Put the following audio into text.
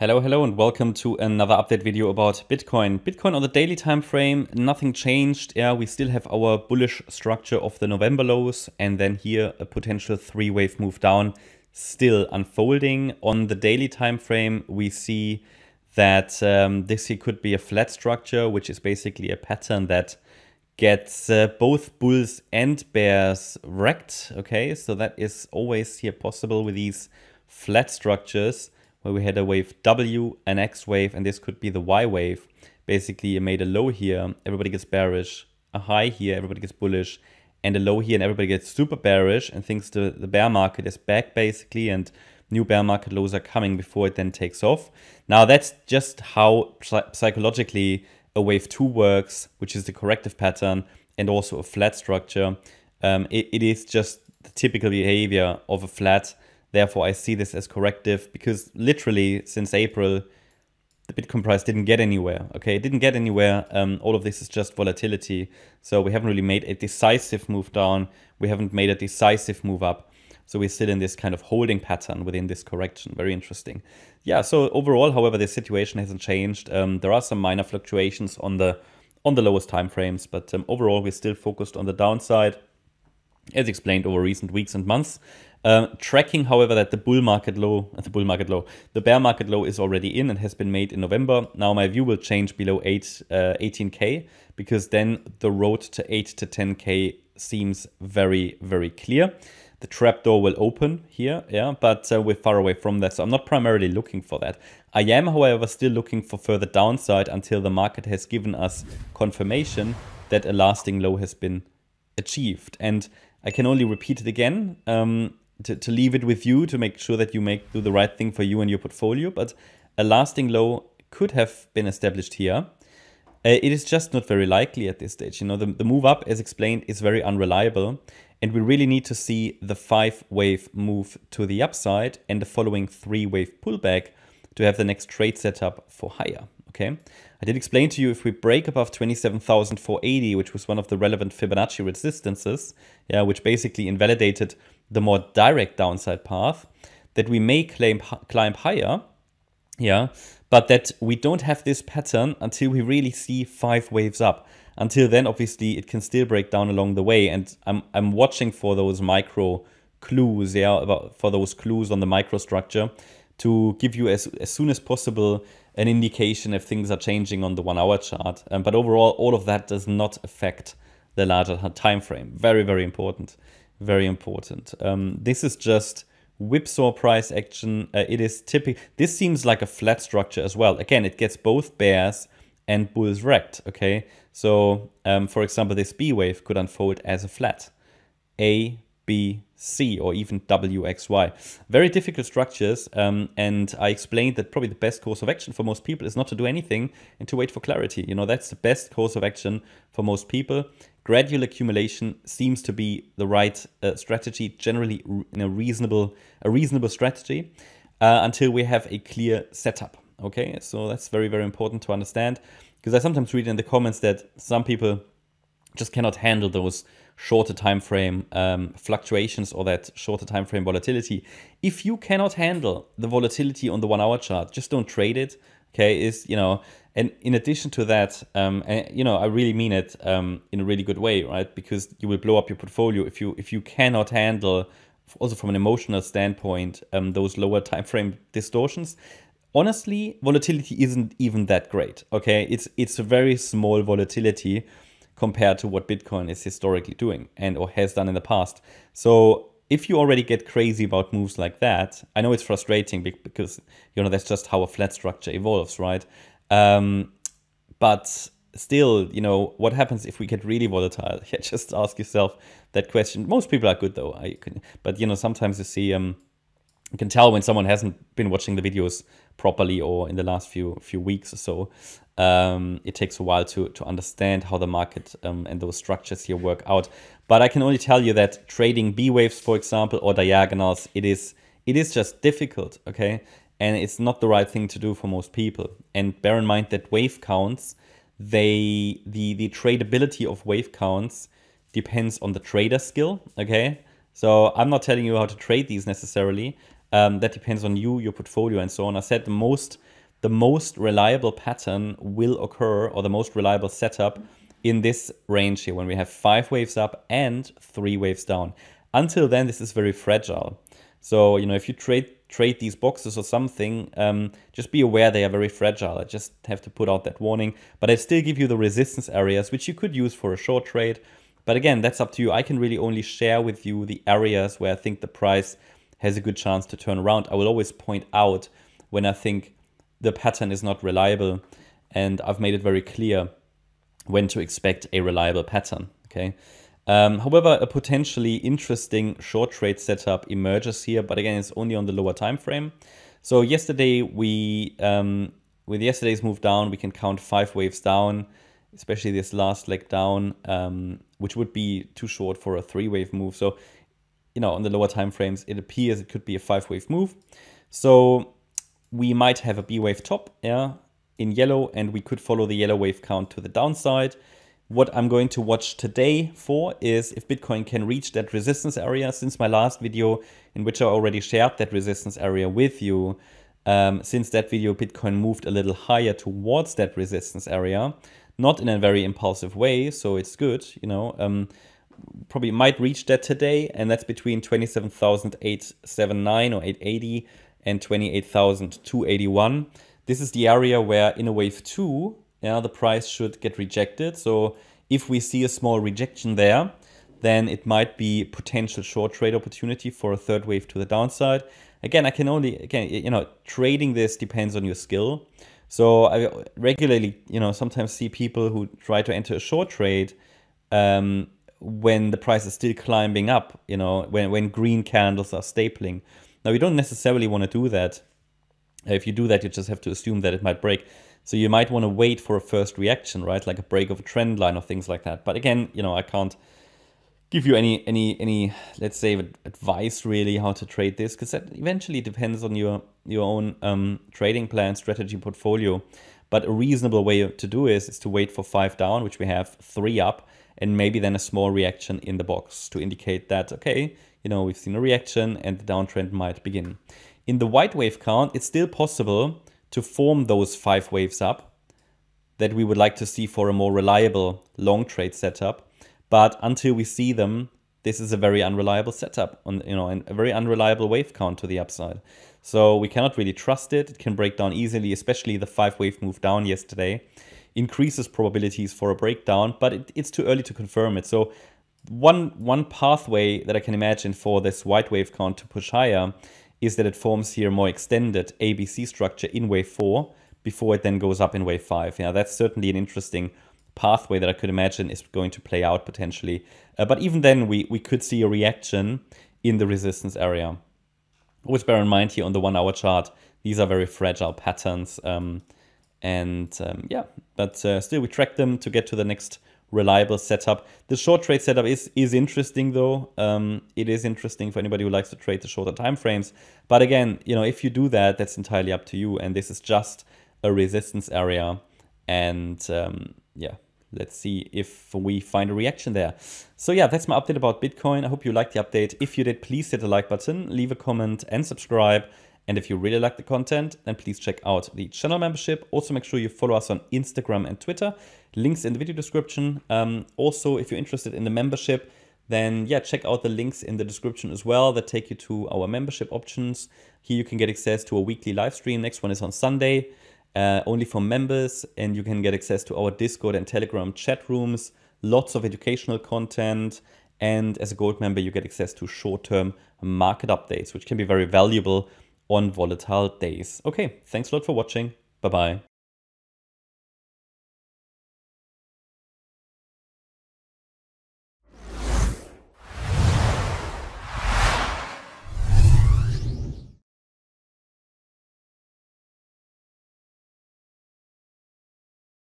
Hello, and welcome to another update video about Bitcoin. Bitcoin on the daily time frame, nothing changed. Yeah, we still have our bullish structure of the November lows, and then here a potential three-wave move down still unfolding. On the daily time frame, we see that this here could be a flat structure, which is basically a pattern that gets both bulls and bears wrecked. Okay, so that is always here possible with these flat structures, where we had a wave W, an X wave, and this could be the Y wave. Basically, you made a low here, everybody gets bearish, a high here, everybody gets bullish, and a low here, and everybody gets super bearish and thinks the bear market is back, basically, and new bear market lows are coming before it then takes off. Now, that's just how psychologically a wave 2 works, which is the corrective pattern, and also a flat structure. It is just the typical behavior of a flat. Therefore, I see this as corrective because literally since April, the Bitcoin price didn't get anywhere. Okay, it didn't get anywhere. All of this is just volatility. So we haven't really made a decisive move down. We haven't made a decisive move up. So we're still in this kind of holding pattern within this correction. Very interesting. Yeah, so overall, however, the situation hasn't changed. There are some minor fluctuations on the lowest time frames, but overall, we're still focused on the downside, as explained over recent weeks and months. Tracking, however, that the bear market low is already in and has been made in November. Now my view will change below 18K, because then the road to 8 to 10K seems very, very clear. The trapdoor will open here, yeah, but we're far away from that, so I'm not primarily looking for that. I am, however, still looking for further downside until the market has given us confirmation that a lasting low has been achieved. And I can only repeat it again, to leave it with you, to make sure that you do the right thing for you and your portfolio. But a lasting low could have been established here. It is just not very likely at this stage. You know, the move up, as explained, is very unreliable. And we really need to see the 5-wave move to the upside and the following 3-wave pullback to have the next trade setup for higher. Okay, I did explain to you, if we break above 27,480, which was one of the relevant Fibonacci resistances, yeah, which basically invalidated the more direct downside path, that we may climb higher, yeah, but that we don't have this pattern until we really see 5 waves up. Until then, obviously, it can still break down along the way, and I'm watching for those micro clues, yeah, for those clues on the microstructure, to give you as soon as possible an indication if things are changing on the 1-hour chart. But overall, all of that does not affect the larger time frame. Very, very important. Very important. This is just whipsaw price action. It is typical. This seems like a flat structure as well. Again, it gets both bears and bulls wrecked. Okay, so for example, this B wave could unfold as a flat. A, B, C, or even W, X, Y. Very difficult structures, and I explained that probably the best course of action for most people is not to do anything and to wait for clarity. You know, that's the best course of action for most people. Gradual accumulation seems to be the right strategy, generally in a reasonable strategy, until we have a clear setup. Okay, so that's very, very important to understand, because I sometimes read in the comments that some people just cannot handle those shorter time frame fluctuations or that shorter time frame volatility. If you cannot handle the volatility on the 1-hour chart, just don't trade it. Okay, and in addition to that, I really mean it in a really good way, right? Because you will blow up your portfolio if you cannot handle, also from an emotional standpoint, those lower time frame distortions. Honestly, volatility isn't even that great. Okay, it's a very small volatility compared to what Bitcoin is historically doing or has done in the past. So if you already get crazy about moves like that, I know it's frustrating because, that's just how a flat structure evolves, right? But still, what happens if we get really volatile? Yeah, just ask yourself that question. Most people are good though. But sometimes you see, you can tell when someone hasn't been watching the videos properly or in the last few weeks or so. It takes a while to understand how the market and those structures here work out. But I can only tell you that trading B waves, for example, or diagonals, it is just difficult, okay? And it's not the right thing to do for most people. And bear in mind that wave counts, the tradability of wave counts depends on the trader skill, okay? So I'm not telling you how to trade these necessarily. That depends on you, your portfolio, and so on. I said the most reliable pattern will occur, or the most reliable setup, in this range here when we have 5 waves up and 3 waves down. Until then, this is very fragile. So, you know, if you trade these boxes or something, just be aware they are very fragile. I just have to put out that warning. But I still give you the resistance areas, which you could use for a short trade. But again, that's up to you. I can really only share with you the areas where I think the price has a good chance to turn around. I will always point out when I think the pattern is not reliable, and I've made it very clear when to expect a reliable pattern, okay? However, a potentially interesting short trade setup emerges here, but again, it's only on the lower time frame. So yesterday, with yesterday's move down, we can count 5 waves down, especially this last leg down, which would be too short for a 3-wave move. So, you know, on the lower time frames, it appears it could be a 5-wave move. So we might have a B wave top, yeah, in yellow, and we could follow the yellow wave count to the downside. What I'm going to watch today for is if Bitcoin can reach that resistance area. Since my last video, in which I already shared that resistance area with you, since that video, Bitcoin moved a little higher towards that resistance area, not in a very impulsive way, so it's good, you know. Probably might reach that today, and that's between 27,879 or 880 and 28,281. This is the area where in a wave 2, yeah, the price should get rejected. So if we see a small rejection there, then it might be potential short trade opportunity for a 3rd wave to the downside. Again, you know, trading this depends on your skill. So I regularly, you know, sometimes see people who try to enter a short trade when the price is still climbing up, you know, when green candles are stapling. Now, you don't necessarily want to do that. If you do that, you just have to assume that it might break. So you might want to wait for a first reaction, right? Like a break of a trend line or things like that. But again, you know, I can't give you any let's say advice really how to trade this, because that eventually depends on your own trading plan, strategy, portfolio. But a reasonable way to do is to wait for 5 down, which we have 3 up, and maybe then a small reaction in the box to indicate that, okay, you know, we've seen a reaction and the downtrend might begin. In the white wave count, it's still possible to form those 5 waves up that we would like to see for a more reliable long trade setup. But until we see them, this is a very unreliable setup, on, you know, and a very unreliable wave count to the upside. So we cannot really trust it. It can break down easily, especially the 5-wave move down yesterday increases probabilities for a breakdown, but it's too early to confirm it. So one pathway that I can imagine for this white wave count to push higher is that it forms here more extended ABC structure in wave 4 before it then goes up in wave 5. Yeah, that's certainly an interesting pathway that I could imagine is going to play out potentially. But even then, we could see a reaction in the resistance area. Always bear in mind here on the 1-hour chart, these are very fragile patterns. Yeah, but still we track them to get to the next reliable setup. The short trade setup is interesting though. It is interesting for anybody who likes to trade the shorter time frames. But again, you know, if you do that, that's entirely up to you. And this is just a resistance area. And yeah, let's see if we find a reaction there. So yeah, that's my update about Bitcoin. I hope you liked the update. If you did, please hit the like button, leave a comment and subscribe. And if you really like the content, then please check out the channel membership. Also, make sure you follow us on Instagram and Twitter. Links in the video description. Also, if you're interested in the membership, then yeah, check out the links in the description as well that take you to our membership options. Here you can get access to a weekly live stream. Next one is on Sunday, only for members. And you can get access to our Discord and Telegram chat rooms, lots of educational content. And as a gold member, you get access to short-term market updates, which can be very valuable on volatile days. Okay, thanks a lot for watching. Bye-bye.